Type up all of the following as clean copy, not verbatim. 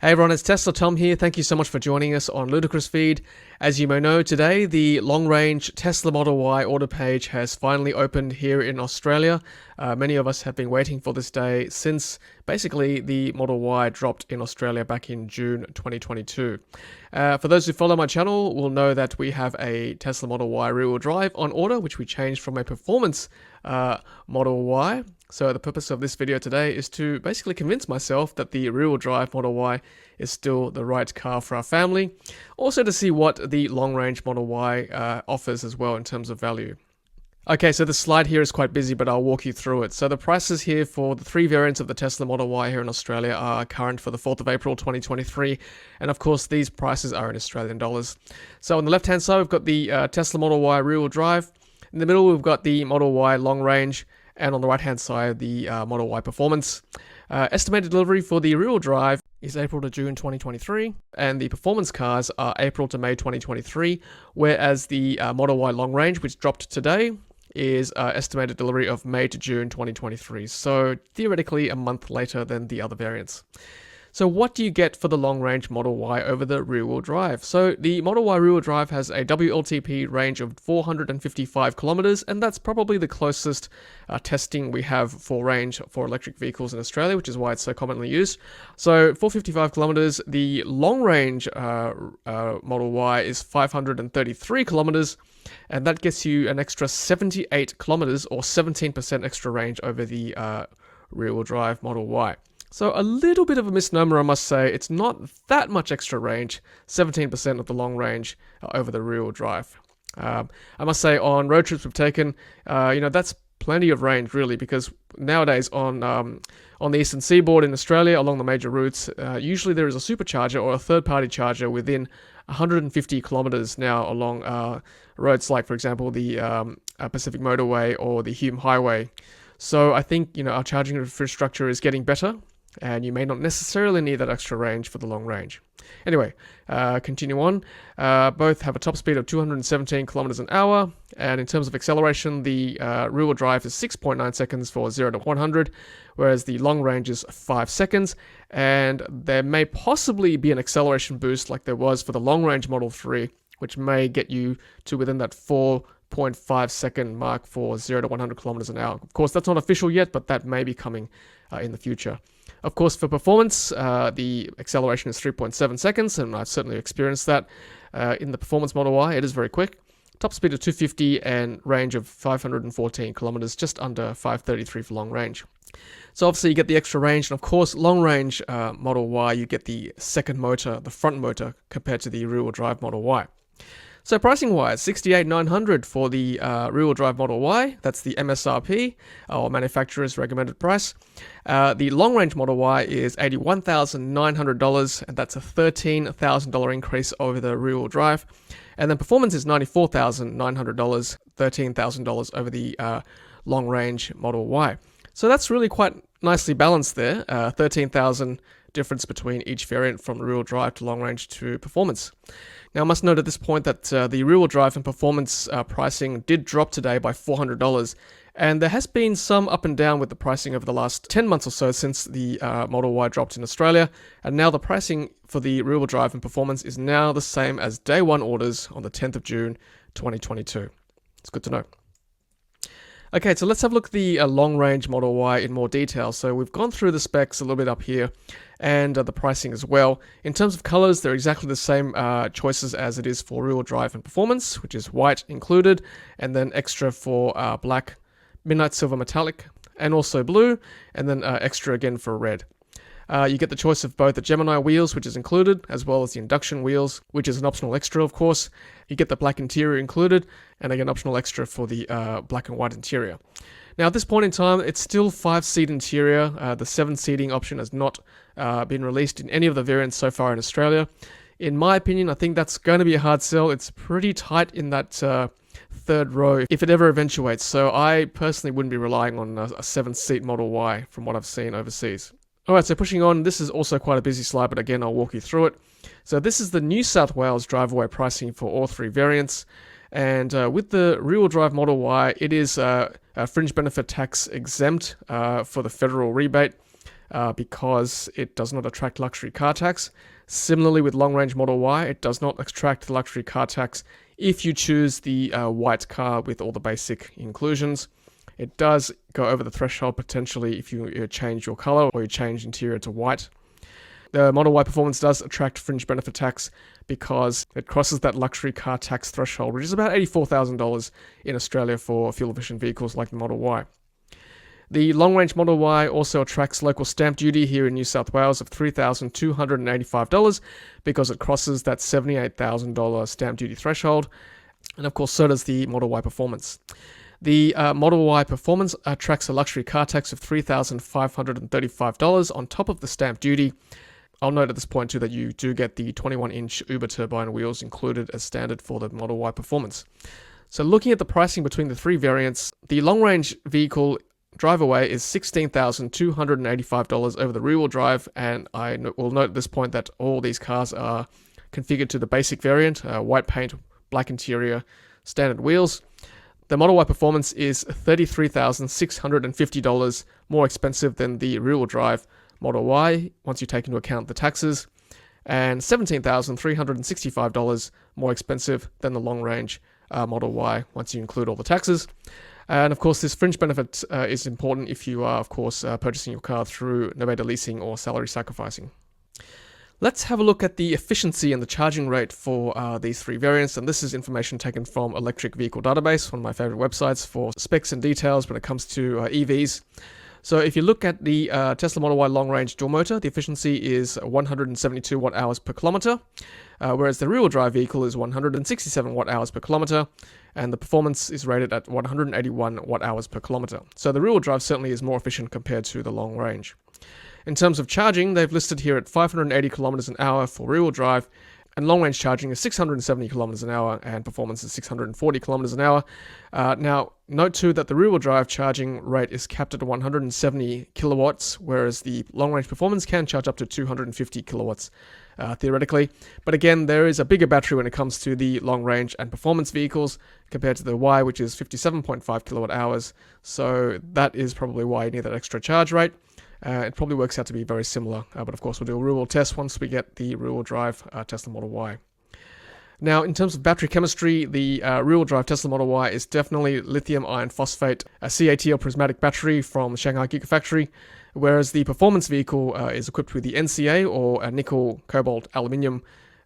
Hey everyone, it's Tesla Tom here. Thank you so much for joining us on Ludicrous Feed. As you may know, today the long-range Tesla Model Y order page has finally opened here in Australia. Many of us have been waiting for this day since basically the Model Y dropped in Australia back in June 2022. For those who follow my channel will know that we have a Tesla Model Y rear-wheel drive on order, which we changed from a performance Model Y. So the purpose of this video today is to basically convince myself that the rear-wheel drive Model Y is still the right car for our family. Also to see what the long-range Model Y offers as well in terms of value. Okay, so the slide here is quite busy, but I'll walk you through it. So the prices here for the three variants of the Tesla Model Y here in Australia are current for the 4th of April 2023. And of course, these prices are in Australian dollars. So on the left-hand side, we've got the Tesla Model Y rear-wheel drive. In the middle, we've got the Model Y long range. And on the right-hand side, the Model Y Performance. Estimated delivery for the rear-wheel drive is April to June 2023, and the performance cars are April to May 2023, whereas the Model Y long range, which dropped today, is estimated delivery of May to June 2023, so theoretically a month later than the other variants. So what do you get for the long-range Model Y over the rear-wheel drive? So the Model Y rear-wheel drive has a WLTP range of 455 kilometers, and that's probably the closest testing we have for range for electric vehicles in Australia, which is why it's so commonly used. So 455 kilometers, the long-range Model Y is 533 kilometers, and that gets you an extra 78 kilometers or 17% extra range over the rear-wheel drive Model Y. So a little bit of a misnomer, I must say. It's not that much extra range, 17% of the long range over the rear-wheel drive. I must say on road trips we've taken, that's plenty of range really, because nowadays on the eastern seaboard in Australia along the major routes, usually there is a supercharger or a third-party charger within 150 kilometers now along roads like, for example, the Pacific Motorway or the Hume Highway. So I think our charging infrastructure is getting better, and you may not necessarily need that extra range for the long range. Anyway, continue on. Both have a top speed of 217 kilometers an hour, and in terms of acceleration, the rear-wheel drive is 6.9 seconds for 0 to 100, whereas the long range is 5 seconds, and there may possibly be an acceleration boost like there was for the long range Model 3, which may get you to within that 4.5 second mark for 0 to 100 kilometers an hour. Of course, that's not official yet, but that may be coming in the future. Of course, for performance, the acceleration is 3.7 seconds, and I've certainly experienced that in the Performance Model Y. It is very quick. Top speed of 250 and range of 514 kilometers, just under 533 for long range. So obviously you get the extra range, and of course, long range Model Y, you get the second motor, the front motor, compared to the rear-wheel drive Model Y. So pricing wise, $68,900 for the rear-wheel drive Model Y. That's the MSRP, or manufacturer's recommended price. The long-range Model Y is $81,900, and that's a $13,000 increase over the rear-wheel drive. And then performance is $94,900, $13,000 over the long-range Model Y. So that's really quite nicely balanced there, $13,000 difference between each variant from rear-wheel drive to long-range to performance. Now, I must note at this point that the rear-wheel drive and performance pricing did drop today by $400, and there has been some up and down with the pricing over the last 10 months or so since the Model Y dropped in Australia, and now the pricing for the rear-wheel drive and performance is now the same as day one orders on the 10th of June 2022. It's good to know. Okay, so let's have a look at the long-range Model Y in more detail. So we've gone through the specs a little bit up here, and the pricing as well. In terms of colors, they're exactly the same choices as it is for rear-wheel drive and performance, which is white included, and then extra for black, midnight silver metallic, and also blue, and then extra again for red. You get the choice of both the Gemini wheels, which is included, as well as the induction wheels, which is an optional extra, of course. You get the black interior included, and again, optional extra for the black and white interior. Now, at this point in time, it's still 5-seat interior. The 7-seating option has not been released in any of the variants so far in Australia. In my opinion, I think that's going to be a hard sell. It's pretty tight in that third row if it ever eventuates. So I personally wouldn't be relying on a 7-seat Model Y from what I've seen overseas. Alright, so pushing on, this is also quite a busy slide, but again, I'll walk you through it. So this is the New South Wales drive-away pricing for all three variants. And with the rear-wheel drive Model Y, it is fringe benefit tax exempt for the federal rebate. because it does not attract luxury car tax. Similarly with long-range Model Y, it does not attract the luxury car tax if you choose the white car with all the basic inclusions. It does go over the threshold potentially if you change your color or you change interior to white. The Model Y Performance does attract fringe benefit tax because it crosses that luxury car tax threshold, which is about $84,000 in Australia for fuel-efficient vehicles like the Model Y. The long-range Model Y also attracts local stamp duty here in New South Wales of $3,285 because it crosses that $78,000 stamp duty threshold. And of course, so does the Model Y Performance. The Model Y Performance attracts a luxury car tax of $3,535 on top of the stamp duty. I'll note at this point too that you do get the 21-inch Uber turbine wheels included as standard for the Model Y Performance. So looking at the pricing between the three variants, the long-range vehicle drive away is $16,285 over the rear-wheel drive, and I will note at this point that all these cars are configured to the basic variant, white paint, black interior, standard wheels. The Model Y Performance is $33,650 more expensive than the rear-wheel drive Model Y once you take into account the taxes, and $17,365 more expensive than the long-range Model Y once you include all the taxes. And of course, this fringe benefit is important if you are, of course, purchasing your car through novated leasing or salary sacrificing. Let's have a look at the efficiency and the charging rate for these three variants, and this is information taken from Electric Vehicle Database, one of my favorite websites for specs and details when it comes to EVs. So if you look at the Tesla Model Y long-range dual motor, the efficiency is 172 watt-hours per kilometer, whereas the rear-wheel drive vehicle is 167 watt-hours per kilometer, and the performance is rated at 181 watt-hours per kilometer. So the rear-wheel drive certainly is more efficient compared to the long range. In terms of charging, they've listed here at 580 kilometers an hour for rear-wheel drive, and long-range charging is 670 kilometers an hour, and performance is 640 kilometers an hour. Now, note too that the rear-wheel drive charging rate is capped at 170 kilowatts, whereas the long-range performance can charge up to 250 kilowatts theoretically. But again, there is a bigger battery when it comes to the long-range and performance vehicles compared to the Y, which is 57.5 kilowatt hours. So that is probably why you need that extra charge rate. It probably works out to be very similar, but of course we'll do a rear-wheel test once we get the rear-wheel drive Tesla Model Y. Now, in terms of battery chemistry, the rear-wheel drive Tesla Model Y is definitely lithium iron phosphate, a CATL prismatic battery from Shanghai Gigafactory, whereas the performance vehicle is equipped with the NCA, or a nickel, cobalt, aluminium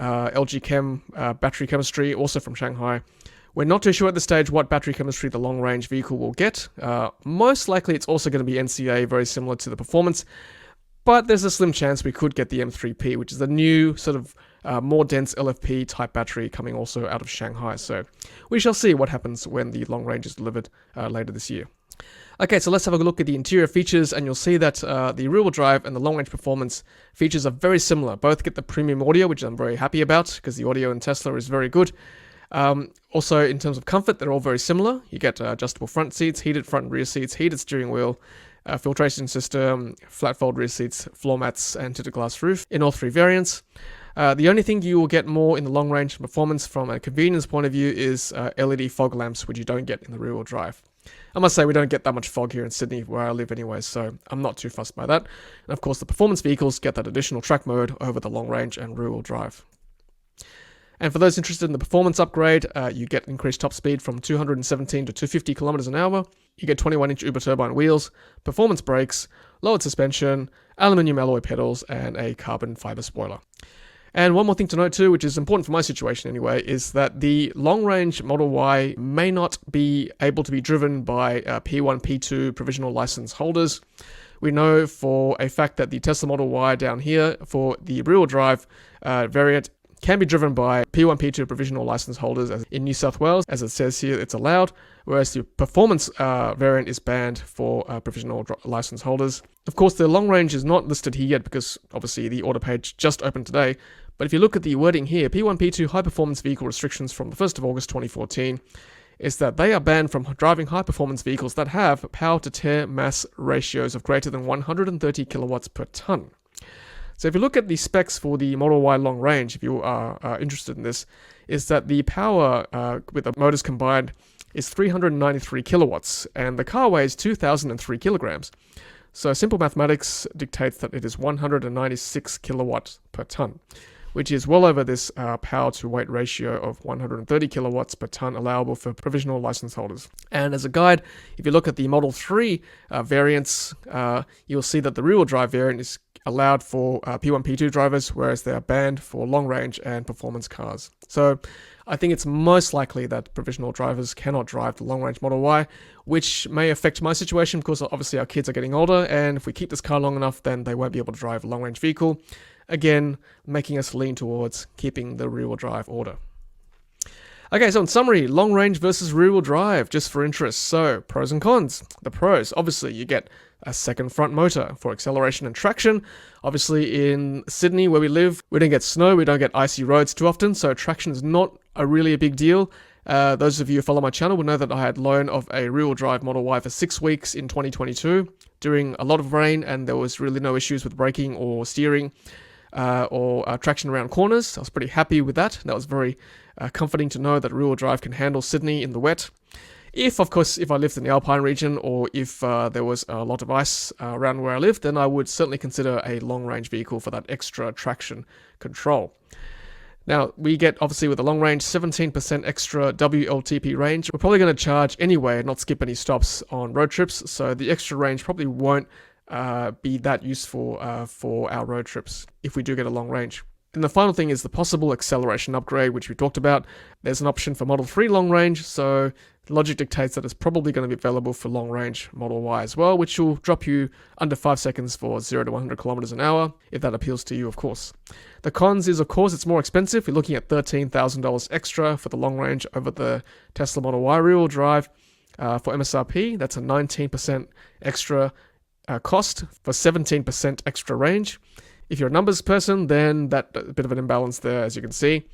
LG Chem battery chemistry, also from Shanghai. We're not too sure at this stage what battery chemistry the long-range vehicle will get. Most likely it's also going to be NCA, very similar to the performance, but there's a slim chance we could get the M3P, which is the new sort of more dense LFP type battery coming also out of Shanghai. So we shall see what happens when the long range is delivered later this year. Okay, so let's have a look at the interior features, and you'll see that the rear-wheel drive and the long-range performance features are very similar. Both get the premium audio, which I'm very happy about because the audio in Tesla is very good. Also, in terms of comfort, they're all very similar. You get adjustable front seats, heated front and rear seats, heated steering wheel, filtration system, flat fold rear seats, floor mats, and tinted glass roof in all three variants. The only thing you will get more in the long range performance from a convenience point of view is LED fog lamps, which you don't get in the rear wheel drive. I must say we don't get that much fog here in Sydney where I live anyway, so I'm not too fussed by that. And of course the performance vehicles get that additional track mode over the long range and rear wheel drive. And for those interested in the performance upgrade, you get increased top speed from 217 to 250 kilometers an hour. You get 21-inch Uber turbine wheels, performance brakes, lowered suspension, aluminium alloy pedals, and a carbon fiber spoiler. And one more thing to note too, which is important for my situation anyway, is that the long-range Model Y may not be able to be driven by P1, P2 provisional license holders. We know for a fact that the Tesla Model Y down here for the rear-wheel drive variant can be driven by P1, P2 provisional license holders in New South Wales. As it says here, it's allowed, whereas the performance variant is banned for provisional license holders. Of course, the long range is not listed here yet because obviously the order page just opened today. But if you look at the wording here, P1, P2 high performance vehicle restrictions from the 1st of August 2014 is that they are banned from driving high performance vehicles that have power to tear mass ratios of greater than 130 kilowatts per ton. So if you look at the specs for the Model Y long range, if you are interested in this, is that the power with the motors combined is 393 kilowatts, and the car weighs 2,003 kilograms. So simple mathematics dictates that it is 196 kilowatts per ton, which is well over this power to weight ratio of 130 kilowatts per ton allowable for provisional license holders. And as a guide, if you look at the Model 3 variants, you'll see that the rear-wheel drive variant is allowed for P1, P2 drivers, whereas they are banned for long-range and performance cars. So I think it's most likely that provisional drivers cannot drive the long-range Model Y, which may affect my situation because obviously our kids are getting older, and if we keep this car long enough, then they won't be able to drive a long-range vehicle. Again, making us lean towards keeping the rear-wheel drive order. Okay, so in summary, long range versus rear-wheel drive, just for interest. So, pros and cons. The pros, obviously, you get a second front motor for acceleration and traction. Obviously, in Sydney, where we live, we don't get snow, we don't get icy roads too often, so traction is not really a big deal. Those of you who follow my channel will know that I had loan of a rear-wheel drive Model Y for 6 weeks in 2022 during a lot of rain, and there was really no issues with braking or steering or traction around corners. I was pretty happy with that. That was very comforting to know that rear-wheel drive can handle Sydney in the wet. If I lived in the Alpine region, or if there was a lot of ice around where I live, then I would certainly consider a long-range vehicle for that extra traction control. Now, we get, obviously, with the long range, 17% extra WLTP range. We're probably going to charge anyway and not skip any stops on road trips, so the extra range probably won't be that useful for our road trips if we do get a long range. And the final thing is the possible acceleration upgrade, which we talked about. There's an option for Model 3 long range, so logic dictates that it's probably going to be available for long range Model Y as well, which will drop you under 5 seconds for 0 to 100 kilometers an hour, if that appeals to you, of course. The cons is, of course, it's more expensive. You're looking at $13,000 extra for the long range over the Tesla Model Y rear-wheel drive. For MSRP, that's a 19% extra cost for 17% extra range. If you're a numbers person, then that a bit of an imbalance there, as you can see.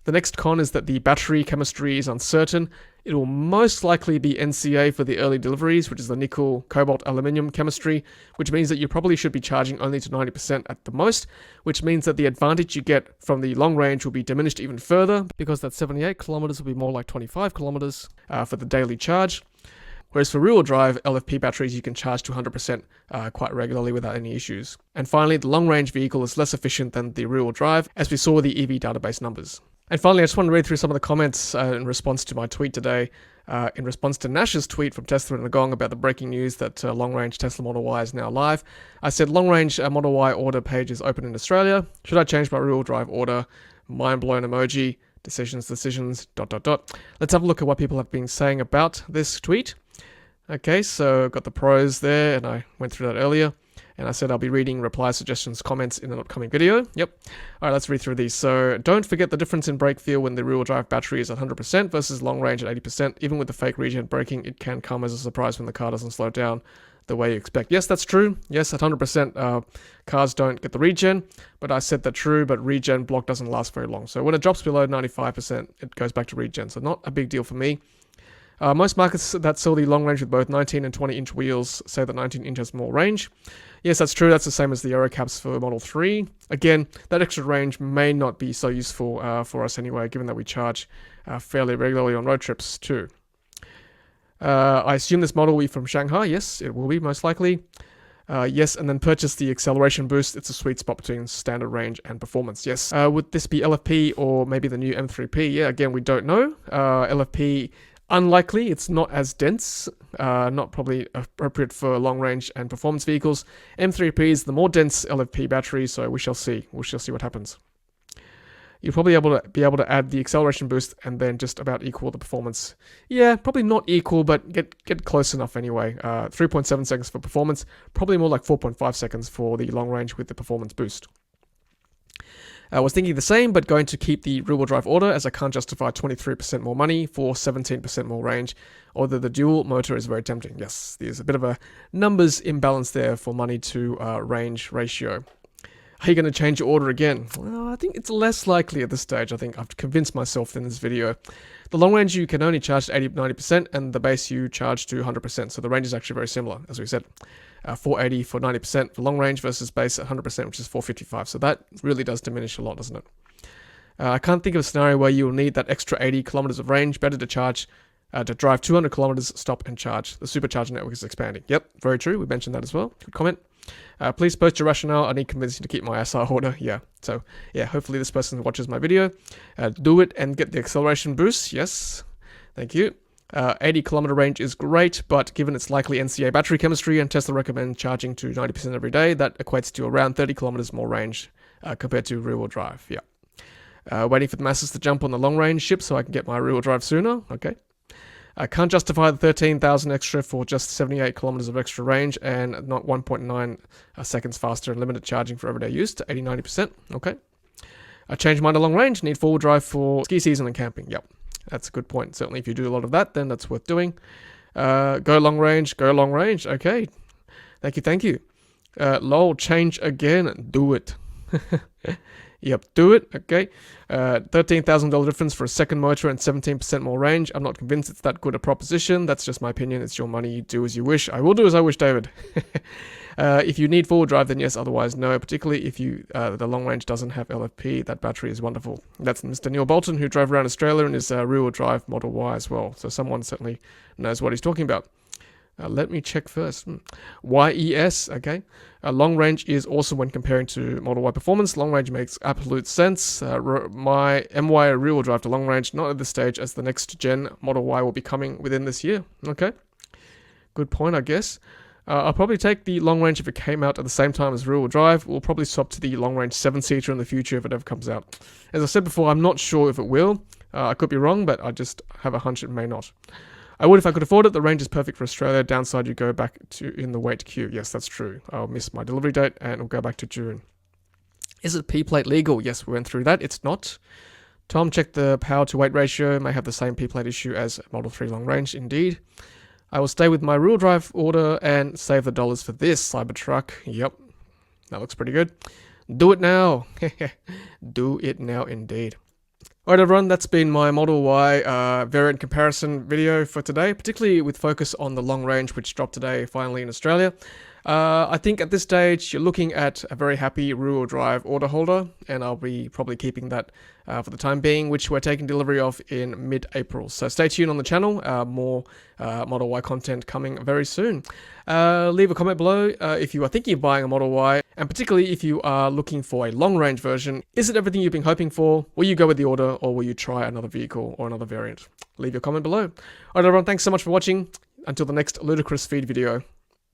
The next con is that the battery chemistry is uncertain. It will most likely be NCA for the early deliveries, which is the nickel, cobalt, aluminium chemistry, which means that you probably should be charging only to 90% at the most, which means that the advantage you get from the long range will be diminished even further, because that 78 kilometers will be more like 25 kilometers for the daily charge. Whereas for rear-wheel drive LFP batteries, you can charge to 100% quite regularly without any issues. And finally, the long-range vehicle is less efficient than the rear-wheel drive, as we saw the EV database numbers. And finally, I just want to read through some of the comments in response to my tweet today, in response to Nash's tweet from Tesla and Nagong about the breaking news that long-range Tesla Model Y is now live. I said, long-range Model Y order page is open in Australia. Should I change my rear-wheel drive order? Mind-blown emoji. Decisions. Let's have a look at what people have been saying about this tweet. Okay, so I've got the pros there, and I went through that earlier. And I said I'll be reading replies, suggestions, comments in an upcoming video. Yep. All right, let's read through these. So don't forget the difference in brake feel when the rear-wheel drive battery is at 100% versus long range at 80%. Even with the fake regen braking, it can come as a surprise when the car doesn't slow down the way you expect. Yes, that's true. Yes, at 100%, cars don't get the regen, but I said that true, but regen block doesn't last very long. So when it drops below 95%, it goes back to regen. So not a big deal for me. Most markets that sell the long range with both 19 and 20 inch wheels say that 19 inch has more range. Yes, that's true. That's the same as the Aero caps for Model 3. Again, that extra range may not be so useful for us anyway, given that we charge fairly regularly on road trips too. I assume this model will be from Shanghai. Yes, it will be most likely. Yes, and then purchase the acceleration boost. It's a sweet spot between standard range and performance. Yes. Would this be LFP or maybe the new M3P? Yeah, again, we don't know. LFP, unlikely. It's not as dense, not probably appropriate for long range and performance vehicles. M3P is the more dense LFP battery, so we shall see. We shall see what happens. You'll probably be able to add the acceleration boost and then just about equal the performance. Yeah, probably not equal, but get close enough anyway. 3.7 seconds for performance, probably more like 4.5 seconds for the long range with the performance boost. I was thinking the same, but going to keep the rear-wheel drive order as I can't justify 23% more money for 17% more range, although the dual motor is very tempting. Yes, there's a bit of a numbers imbalance there for money to range ratio. Are you going to change your order again? Well, I think it's less likely at this stage. I think I've convinced myself in this video. The long range you can only charge to 80-90%, and the base you charge to 100%. So the range is actually very similar, as we said. 480 for 90% for long range versus base at 100%, which is 455. So that really does diminish a lot, doesn't it? I can't think of a scenario where you will need that extra 80 kilometers of range. Better to charge to drive 200 kilometers, stop and charge. The supercharger network is expanding. Yep, very true. We mentioned that as well. Good comment. Please post your rationale. I need convincing to keep my SR order. Yeah, so yeah, hopefully this person watches my video. Do it and get the acceleration boost. Yes, thank you. 80-kilometer range is great, but given its likely NCA battery chemistry and Tesla recommend charging to 90% every day, that equates to around 30 kilometers more range compared to rear-wheel drive. Yeah. Waiting for the masses to jump on the long-range ship so I can get my rear-wheel drive sooner. Okay. I can't justify the 13,000 extra for just 78 kilometers of extra range and not 1.9 seconds faster and limited charging for everyday use to 80-90%. Okay. I changed mine to long range, need four-wheel drive for ski season and camping. Yep, that's a good point. Certainly if you do a lot of that, then that's worth doing. Go long range. Okay. Thank you. Lol, change again. Do it. Yep, do it. Okay. $13,000 difference for a second motor and 17% more range. I'm not convinced it's that good a proposition. That's just my opinion. It's your money. You do as you wish. I will do as I wish, David. If you need four-wheel drive, then yes. Otherwise, no. Particularly if you the long range doesn't have LFP. That battery is wonderful. That's Mr. Neil Bolton, who drove around Australia in his rear-wheel drive Model Y as well. So someone certainly knows what he's talking about. Let me check first. YES, okay. Long range is awesome when comparing to Model Y performance. Long range makes absolute sense. My MY rear-wheel drive to long range, not at this stage, as the next gen Model Y will be coming within this year. Okay. Good point, I guess. I'll probably take the long range if it came out at the same time as rear-wheel drive. We'll probably swap to the long range 7-seater in the future if it ever comes out. As I said before, I'm not sure if it will. I could be wrong, but I just have a hunch it may not. I would if I could afford it. The range is perfect for Australia. Downside, you go back to in the wait queue. Yes, that's true. I'll miss my delivery date and it'll go back to June. Is it P-plate legal? Yes, we went through that. It's not. Tom, check the power to weight ratio. May have the same P-plate issue as Model 3 long range. Indeed. I will stay with my rear drive order and save the dollars for this Cybertruck. Yep, that looks pretty good. Do it now. Do it now, indeed. Alright everyone, that's been my Model Y variant comparison video for today, particularly with focus on the long range which dropped today finally in Australia. I think at this stage you're looking at a very happy rear-wheel drive order holder, and I'll be probably keeping that for the time being, which we're taking delivery of in mid-April. So stay tuned on the channel, more Model Y content coming very soon. Leave a comment below if you are thinking of buying a Model Y, and particularly if you are looking for a long-range version. Is it everything you've been hoping for? Will you go with the order, or will you try another vehicle or another variant? Leave your comment below. Alright everyone, thanks so much for watching. Until the next Ludicrous Feed video,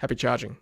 happy charging.